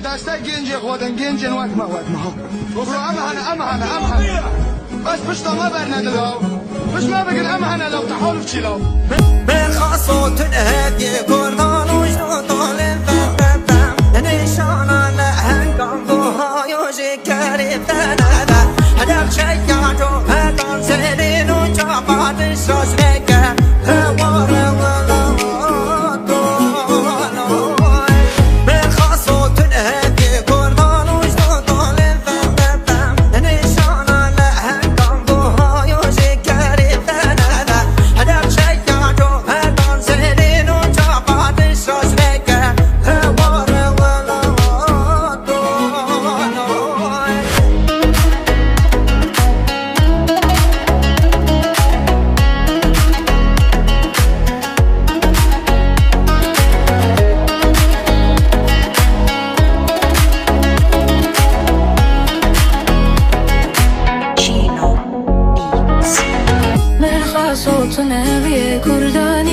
دسته گنج خودن گنج وقت ما برو امهنه بس پشت ما برندلو مش ما بقول امهنه لو تحول في لو بالخاصة تنهدي كردان وجنود طالب نشان على هنقام ضوها يوجي كاري ثلاثة هدف شيعتو هدف سنين وجابات الشوش لك صوت نبي كردان